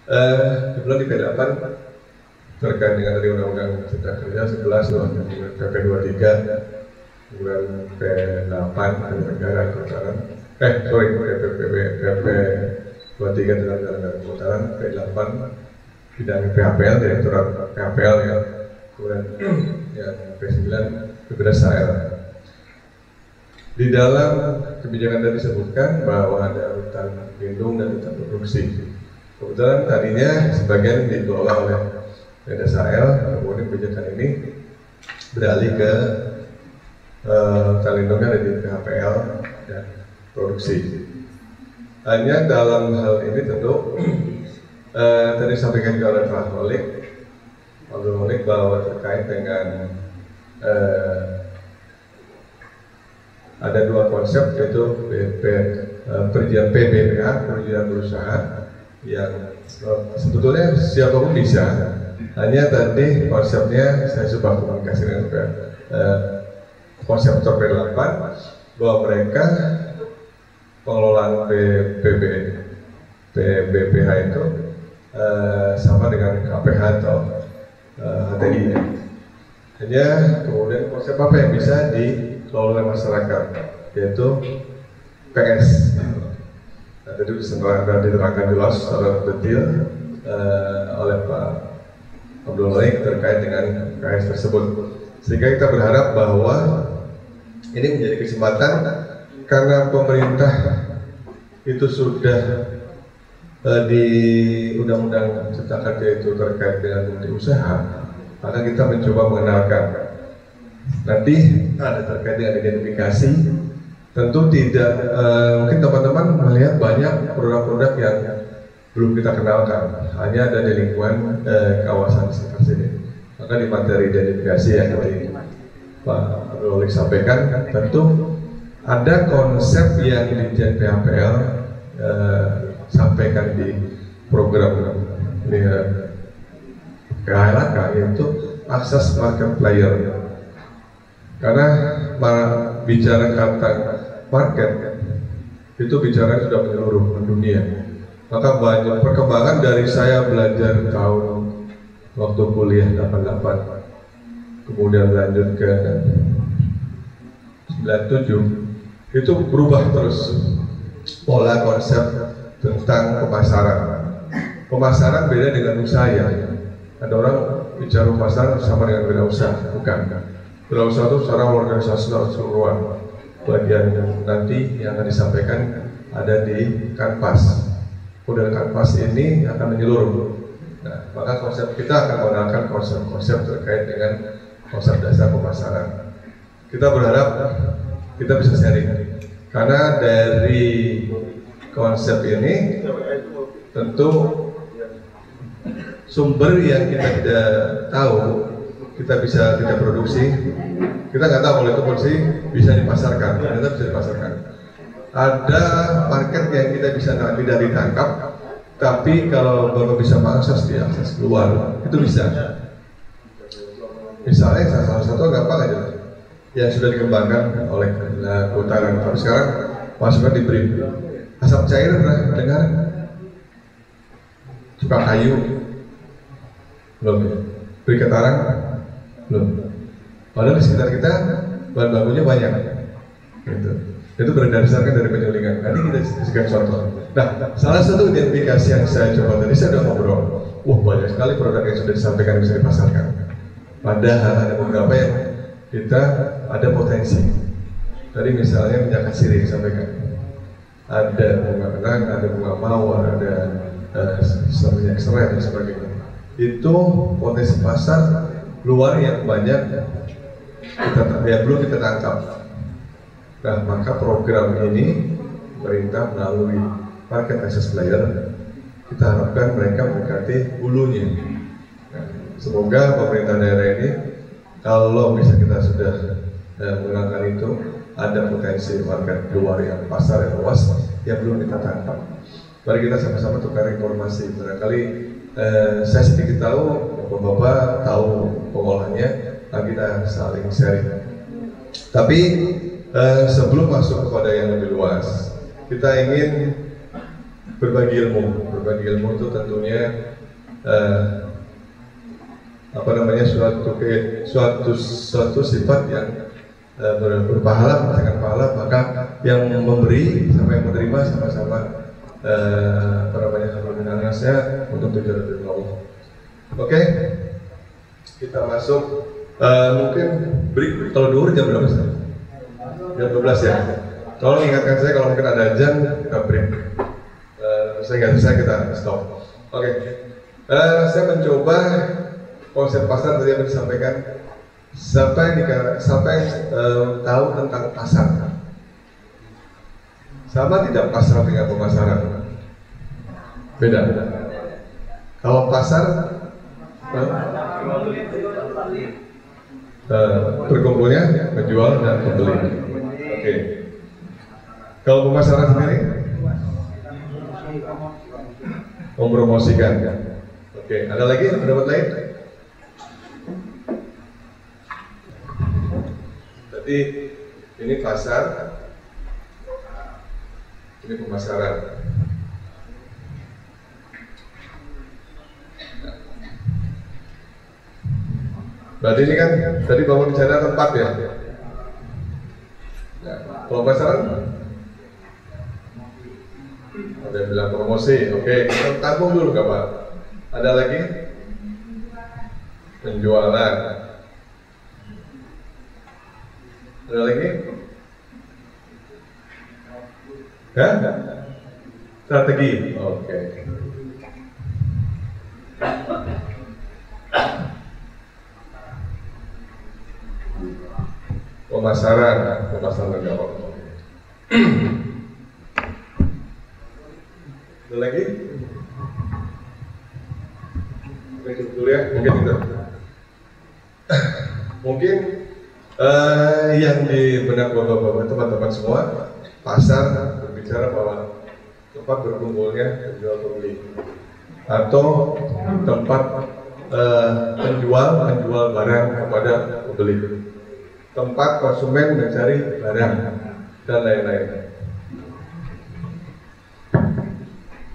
Kebetulan di P8 terkait dengan dari Undang-Undang Cipta Kerja 11, PP 23, kemudian P8 negara kehutanan, PP 23 tentang negara kehutanan, P8 bidang PHPL, direkturat PHPL ya, kemudian yang P9 Bebas AL. Di dalam kebijakan tadi disebutkan bahwa ada hutan lindung dan hutan produksi. Kebetulan tadinya sebagian dikelola oleh PDSAL, kemudian kebijakan ini beralih ke hutan lindungnya ada di PHPL dan produksi. Hanya dalam hal ini tentu tadi sampaikan juga oleh Pak Abdul Malik bahwa terkait dengan ada dua konsep, yaitu perizinan PBPA, perizinan berusaha, yang sebetulnya siapapun bisa. Hanya tadi konsepnya saya coba komunikasi dengan konseptor P8 bahwa mereka pengelolaan PBPH itu sama dengan KPH atau HTI. Hanya kemudian konsep apa yang bisa dikelola oleh masyarakat, yaitu PS. Nah, tadi diterangkan jelas secara detail oleh Pak Abdul Malik terkait dengan PS tersebut. Sehingga kita berharap bahwa ini menjadi kesempatan karena pemerintah itu sudah di Undang-Undang Cipta Kerja itu terkait dengan unit usaha, maka kita mencoba mengenalkan. Nanti ada terkait dengan identifikasi. Tentu tidak, mungkin teman-teman melihat banyak produk-produk yang belum kita kenalkan, hanya ada di lingkungan kawasan sekitar sini. Maka di materi identifikasi yang tadi Pak Rolik sampaikan, tentu ada konsep yang di PHPL sampaikan di program KHLK, yaitu akses market player. Karena bicara kata market itu bicara sudah menyeluruh dunia. Maka banyak perkembangan dari saya belajar tahun waktu kuliah 88, kemudian lanjut ke 97, itu berubah terus pola konsep tentang pemasaran. Pemasaran beda dengan usaha ya. Ada orang bicara pemasaran sama dengan wirausaha, bukan. Wirausaha itu secara organisasi keseluruhan. Bagian nanti yang akan disampaikan ada di kanvas. Kemudian kanvas ini akan menyeluruh. Nah, maka konsep kita akan menggunakan konsep-konsep terkait dengan konsep dasar pemasaran. Kita berharap kita bisa sharing. Karena dari konsep ini tentu sumber yang kita tidak tahu kita produksi, kita nggak tahu kalau itu produksi bisa dipasarkan, ternyata bisa dipasarkan. Ada market yang kita bisa nanti dari tangkap, tapi kalau Bapak bisa mengakses diakses keluar, itu bisa. Misalnya salah satu gampang aja yang sudah dikembangkan oleh kehutanan, tapi sekarang masukkan di BRIM. Asap cair pernah dengar? Suka kayu? Belum ya? Berikat arang? Belum. Padahal di sekitar kita bahan bakunya banyak. Gitu. Itu berdasarkan dari penyulingan. Nanti kita kasih contoh. Nah, salah satu identifikasi yang saya coba tadi, saya sudah ngobrol. Wah, banyak sekali produk yang sudah disampaikan yang bisa dipasarkan. Padahal ada beberapa yang kita ada potensi. Tadi misalnya minyak kasiri disampaikan. Ada bunga kenang, ada bunga mawar, ada minyak serai dan sebagainya. Itu potensi pasar luar yang banyak belum kita tangkap. Nah, maka program ini pemerintah melalui market access player, kita harapkan mereka mendekati hulunya. Nah, semoga pemerintah daerah ini kalau bisa kita sudah menggunakan itu, ada potensi market luar yang pasar yang luas yang belum kita tangkap. Mari kita sama-sama tukar informasi. Barangkali saya sedikit tahu, Bapak-bapak tahu pengolahannya, kita saling sharing. Tapi sebelum masuk kepada yang lebih luas, kita ingin berbagi ilmu, berbagi ilmu itu tentunya suatu sifat yang berpahala, menghasilkan pahala, maka yang memberi sama yang menerima sama-sama haluminanasnya untuk tujuan Allah. Oke, kita masuk mungkin break. Kalau dulu jam berapa sih? Jam 12 ya. Tolong ingatkan saya kalau mungkin ada jam kita break. Saya nggak bisa kita stop. Oke. Saya mencoba konsep pasar tadi yang disampaikan. Siapa yang tahu tentang pasar? Sama tidak pasar dengan pemasaran? Beda. Kalau pasar berkumpulnya menjual dan membeli. Oke. Kalau pemasaran sendiri mempromosikan. Oke. Ada lagi pendapat lain? Jadi ini pasar, ini pemasaran. Berarti ini kan tadi Bapak bicara tempat ya. Nah, kalau pasaran ada yang bilang promosi, oke, kita tampung dulu Pak. Ada lagi penjualan. Ada lagi? Hah? Strategi. Oke. Pemasaran enggak apa-apa. Ada lagi? Oke, cukup dulu ya, mungkin itu. Mungkin yang di benak bapak-bapak teman-teman semua, pasar berbicara bahwa tempat berkumpulnya penjual pembeli atau tempat penjual menjual barang kepada pembeli, tempat konsumen mencari barang dan lain-lain.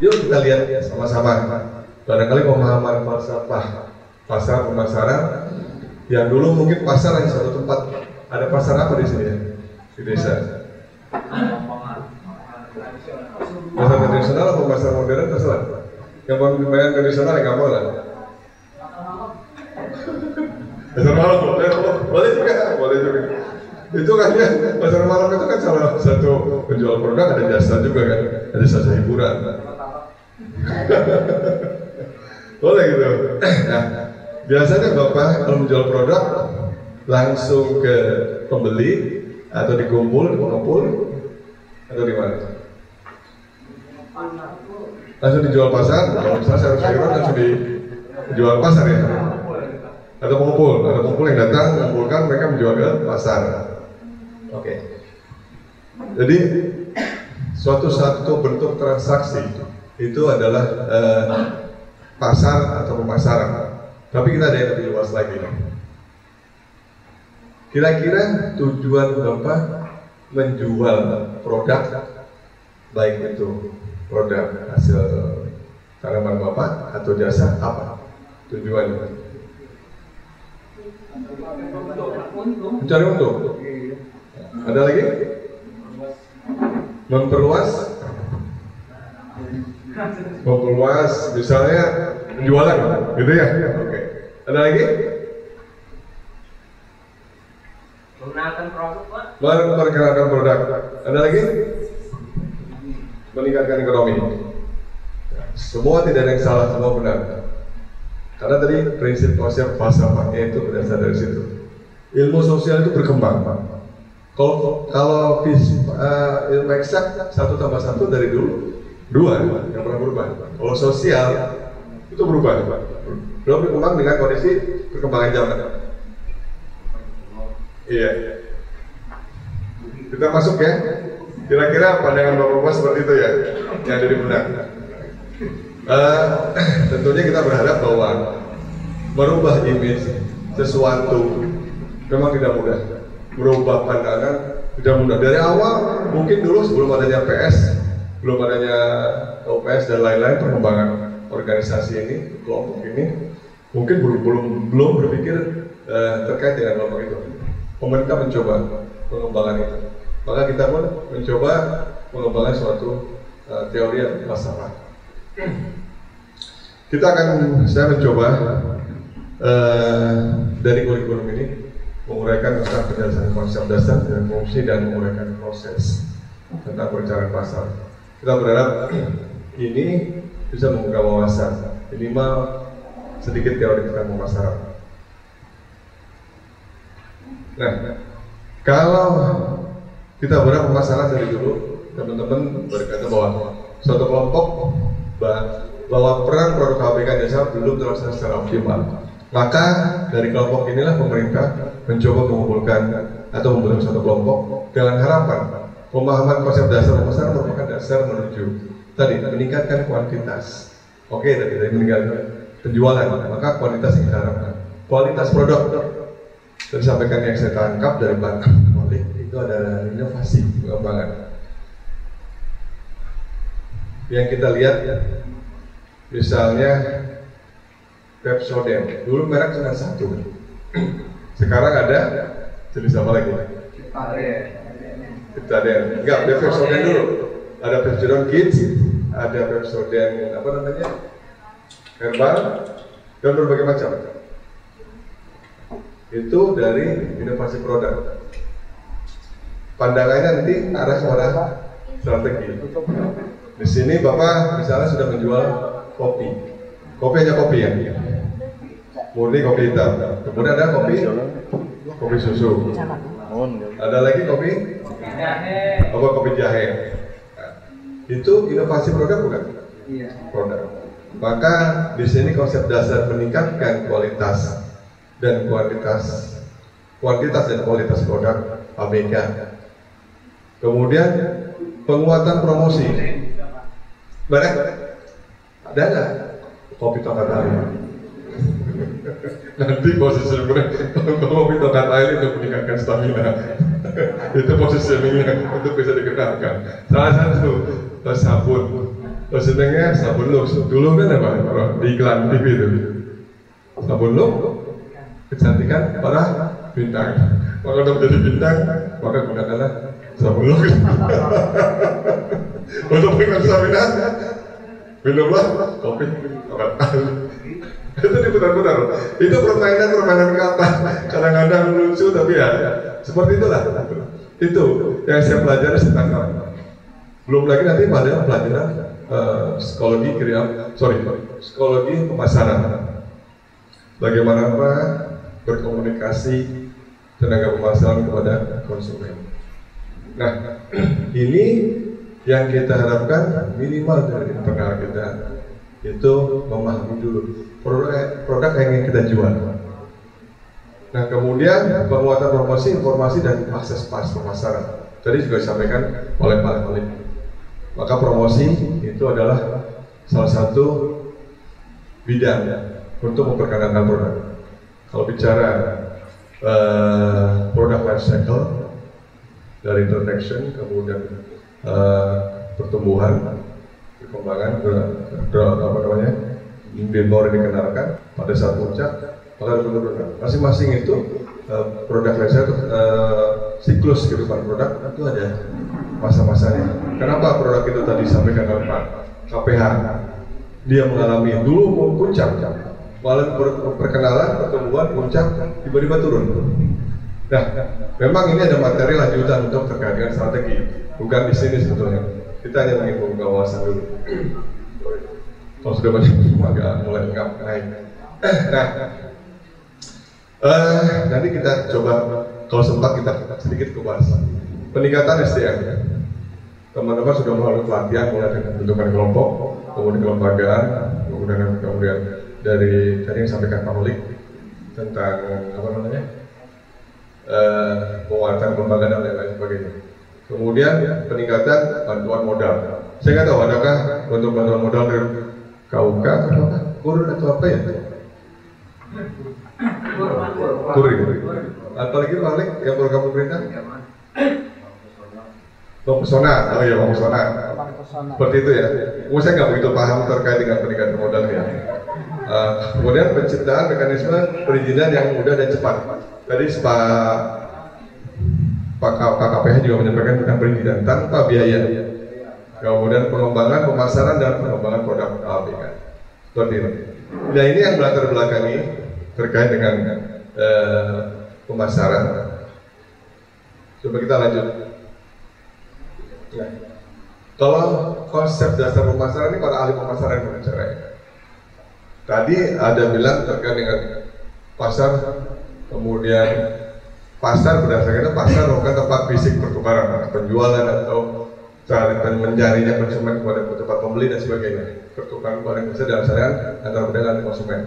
Yuk kita lihat ya sama-sama. Barangkali pemahaman falsafah pasar pemasaran yang dulu mungkin pasar hanya satu tempat. Ada pasar apa di sini ya? Di desa? Pasar tradisional atau pasar modern terserah. Yang pemain tradisional yang nggak mau lah. Pasar malam boleh juga. Itu kan ya, pasar malam itu kan salah satu penjual produk, ada jasa juga kan, ada jasa hiburan. Boleh gitu. Nah, biasanya Bapak kalau menjual produk langsung ke pembeli atau dikumpul, atau di mana? Langsung dijual pasar. Kalau misalnya saya harus sayuran langsung dijual pasar ya. Atau pengumpul yang datang mengumpulkan, mereka menjual ke pasar. Oke. Jadi suatu bentuk transaksi itu adalah pasar atau pemasaran. Tapi kita ada yang lebih luas lagi. Kira-kira tujuan Bapak menjual produk, baik itu produk hasil tanaman Bapak atau jasa, apa tujuannya? Mencari untung. Ada lagi? Memperluas misalnya penjualan gitu ya. Oke. Ada lagi? Memperkenalkan produk. Ada lagi? Meningkatkan ekonomi. Semua tidak ada yang salah, semua benar. Karena tadi prinsip konsep falsafahnya itu berdasar dari situ. Ilmu sosial itu berkembang. Kalau ilmu eksak 1+1 dari dulu 2 yang pernah berubah. Kalau sosial itu berubah. Belum berkembang dengan kondisi perkembangan zaman. Iya. Kita masuk ya. Kira-kira pandangan Bapak-bapak seperti itu ya, yang ada di benak. Tentunya kita berharap bahwa merubah image sesuatu memang tidak mudah. Merubah pandangan tidak mudah. Dari awal mungkin dulu sebelum adanya PS belum adanya OPS dan lain-lain perkembangan organisasi ini, kelompok ini, mungkin belum berpikir terkait dengan kelompok itu. Pemerintah mencoba pengembangan itu, maka kita pun mencoba mengembangkan suatu teori yang masalah. Saya mencoba dari kurikulum ini menguraikan tentang penjelasan konsep dasar dan fungsi dan menguraikan proses tentang perencanaan pasar. Kita berharap ini bisa membuka wawasan, minimal sedikit teori tentang pemasaran. Nah, kalau kita berharap pemasaran dari dulu, teman-teman berkata bahwa suatu kelompok bahwa peran produk HBK Jasa belum terlaksana secara optimal. Maka dari kelompok inilah pemerintah mencoba mengumpulkan atau membentuk suatu kelompok dengan harapan pemahaman konsep dasar pemasaran merupakan dasar menuju tadi meningkatkan kuantitas. Oke, tadi meningkatkan penjualan, maka kualitas yang kita harapkan. Kualitas produk disampaikan yang saya tangkap dari Pak Malik itu adalah inovasi pengembangan. Yang kita lihat misalnya Pepsodent, dulu merek cuma satu, sekarang ada jenis apa lagi? Pepsodent, enggak, ada Pepsodent dulu, ada Pepsodent Kids, ada Pepsodent apa namanya, herbal, dan berbagai macam. Itu dari inovasi produk. Pandangannya nanti arah kepada strategi. Di sini Bapak misalnya sudah menjual kopi. Kopi hanya kopi ya? Murni kopi hitam. Kemudian ada kopi susu. Ada lagi kopi jahe. Nah, itu inovasi produk bukan? Iya. Produk. Maka di sini konsep dasar meningkatkan kualitas dan kualitas produk ABK. Kemudian penguatan promosi. Barang ada nggak kopi tongkat air? Nanti posisi kopi tongkat air itu meningkatkan stamina. Itu positioningnya untuk bisa dikenalkan. Salah satu sabun. Sebenarnya sabun lux. Dulu kan apa? Di iklan TV itu. Sabun lux, kecantikan para bintang. Maka untuk menjadi bintang, maka gunakanlah sabun lux. Untuk meningkatkan stamina, minumlah kopi tongkat air. Itu diputar-putar. Itu permainan kata. Kadang-kadang lucu tapi ya seperti itulah. Itu yang saya pelajari setangkap. Belum lagi nanti pada pelajaran psikologi pemasaran. Bagaimana berkomunikasi tenaga pemasaran kepada konsumen. Nah, ini yang kita harapkan minimal dari internal kita itu memahami dulu produk yang ingin kita jual. Nah, kemudian penguatan promosi, informasi dan akses pas pemasaran. Tadi juga disampaikan oleh Pak Malik. Maka promosi itu adalah salah satu bidang untuk memperkenalkan produk. Kalau bicara produk life cycle dari introduction, kemudian pertumbuhan, perkembangan, baru dikenalkan pada saat puncak, maka benar-benar masing-masing itu produk life cycle, siklus kehidupan produk itu ada masa-masanya. Kenapa produk itu tadi disampaikan oleh Pak KPH? Dia mengalami dulu mau puncak, malah perkenalan, pertumbuhan, puncak, tiba-tiba turun. Nah, memang ini ada materi lanjutan untuk terkait dengan strategi, bukan di sini sebetulnya. Kita hanya ingin membuka wawasan dulu. Kalau sudah banyak agak mulai naik. Nanti kita coba, kalau sempat kita sedikit kupas peningkatan SDM. Teman-teman sudah melalui pelatihan mulai dengan bentukan kelompok, kemudian kelembagaan, kemudian dari tadi yang disampaikan Pak Malik tentang penguatan kelembagaan dan lain-lain sebagainya. Kemudian peningkatan bantuan modal. Saya nggak tahu adakah bentuk bantuan modal dari KUK atau apa? Kurun atau apa ya? Kuring. Apalagi Pak Malik yang program pemerintah? Bang Pesona, oh iya Bang Pesona. Seperti itu ya. Saya nggak begitu paham terkait dengan peningkatan modal ya. Kemudian penciptaan mekanisme perizinan yang mudah dan cepat. Tadi Pak KKPH juga menyampaikan tentang perizinan tanpa biaya. Kemudian pengembangan, pemasaran dan pengembangan produk APK. Seperti itu. Nah ini yang melatar belakangi terkait dengan pemasaran. Coba kita lanjut. Nah, kalau konsep dasar pemasaran ini para ahli pemasaran yang berbicara. Tadi ada bilang terkait dengan pasar, kemudian pasar berdasarkan pasar bukan tempat fisik pertukaran, penjualan atau mencarinya konsumen kepada tempat pembeli dan sebagainya. Pertukaran barang bisa dilaksanakan antara pedagang dan konsumen.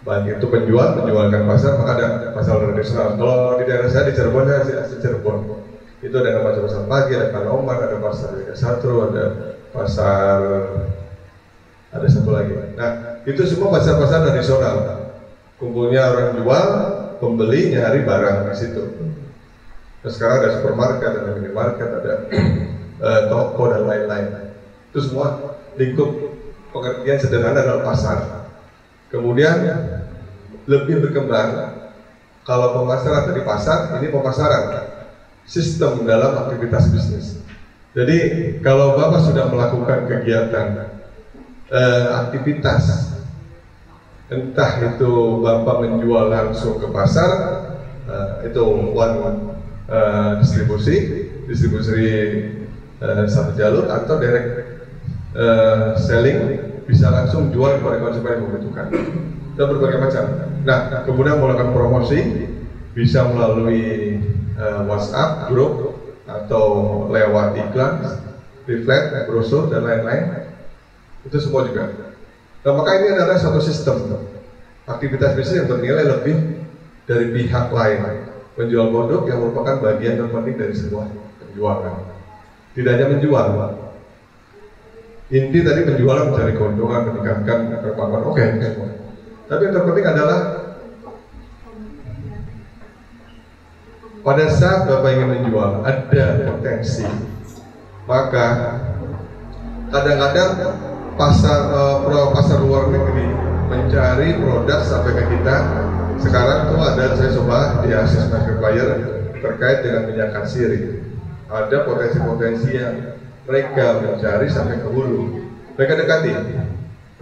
Baik itu penjual menjualkan pasar, maka ada pasar tradisional. Kalau di daerah saya di Cirebon, saya asli Cirebon. Itu ada namanya pasar pagi, ada Kanoman, ada pasar Liga Satu, ada pasar, ada satu lagi. Nah, itu semua pasar-pasar tradisional. Kumpulnya orang jual, pembeli nyari barang di situ. Nah, sekarang ada supermarket, ada minimarket, ada toko dan lain-lain. Itu semua lingkup pengertian sederhana adalah pasar. Kemudian lebih berkembang, kalau pemasaran di pasar, ini pemasaran sistem dalam aktivitas bisnis. Jadi kalau Bapak sudah melakukan kegiatan aktivitas, entah itu Bapak menjual langsung ke pasar, itu distribusi satu jalur, atau direct selling, bisa langsung jual kepada konsumen yang membutuhkan. Dan berbagai macam. Nah, kemudian melakukan promosi bisa melalui WhatsApp, grup, atau lewat iklan, leaflet, brosur dan lain-lain. Itu semua juga. Nah, maka ini adalah suatu sistem aktivitas bisnis yang bernilai lebih dari pihak lain. Penjual produk yang merupakan bagian terpenting dari sebuah penjualan. Tidak hanya menjual, inti tadi penjualan mencari keuntungan, meningkatkan perkembangan, oke. Tapi yang terpenting adalah pada saat Bapak ingin menjual ada potensi, maka kadang-kadang pasar luar negeri mencari produk sampai ke kita. Sekarang tuh ada, saya coba di Asus Marketplayer terkait dengan minyak sirih. Ada potensi-potensi yang mereka mencari sampai ke hulu. Mereka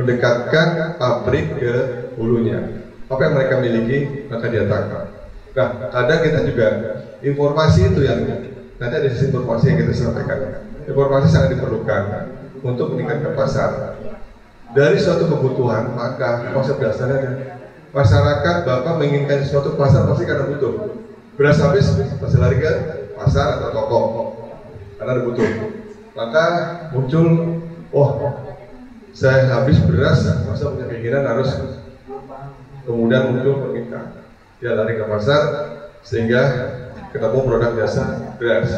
mendekatkan pabrik ke hulunya. Apa yang mereka miliki maka dia tangkap. Nah, kadang kita juga informasi itu yang nanti ada sisi informasi yang kita sampaikan. Informasi sangat diperlukan untuk meningkatkan pasar. Dari suatu kebutuhan, maka konsep dasarnya ada. Masyarakat Bapak menginginkan sesuatu pasar pasti karena butuh. Beras habis, pasti lari ke pasar atau toko karena ada butuh. Maka muncul, saya habis beras, masa punya keinginan harus, kemudian muncul permintaan. Dia lari ke pasar sehingga ketemu produk jasa beras.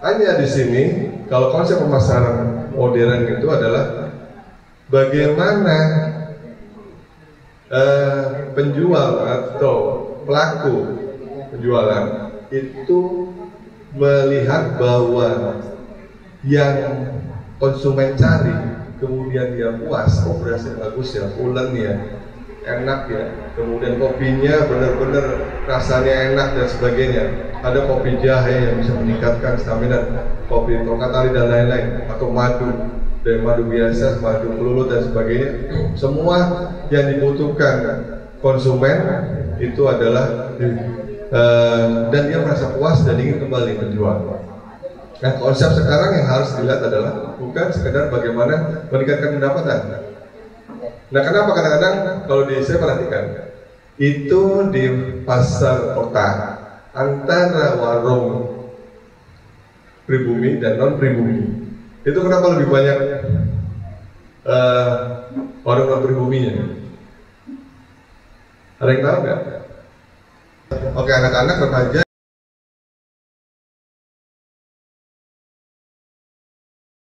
Hanya di sini, kalau konsep pemasaran modern itu adalah bagaimana penjual atau pelaku penjualan itu melihat bahwa yang konsumen cari, kemudian dia puas, berasnya bagus ya, pulen ya, enak ya, kemudian kopinya benar-benar rasanya enak dan sebagainya. Ada kopi jahe yang bisa meningkatkan stamina, kopi tongkatari dan lain-lain, atau madu, dari madu biasa, madu kelulut dan sebagainya. Semua yang dibutuhkan konsumen itu adalah dan dia merasa puas dan ingin kembali menjual. Nah, konsep sekarang yang harus dilihat adalah bukan sekedar bagaimana meningkatkan pendapatan. Nah, kenapa kadang-kadang kalau saya perhatikan itu di pasar kota antara warung pribumi dan non pribumi, itu kenapa lebih banyak warung non pribuminya? Ada yang tahu nggak? Oke, anak-anak remaja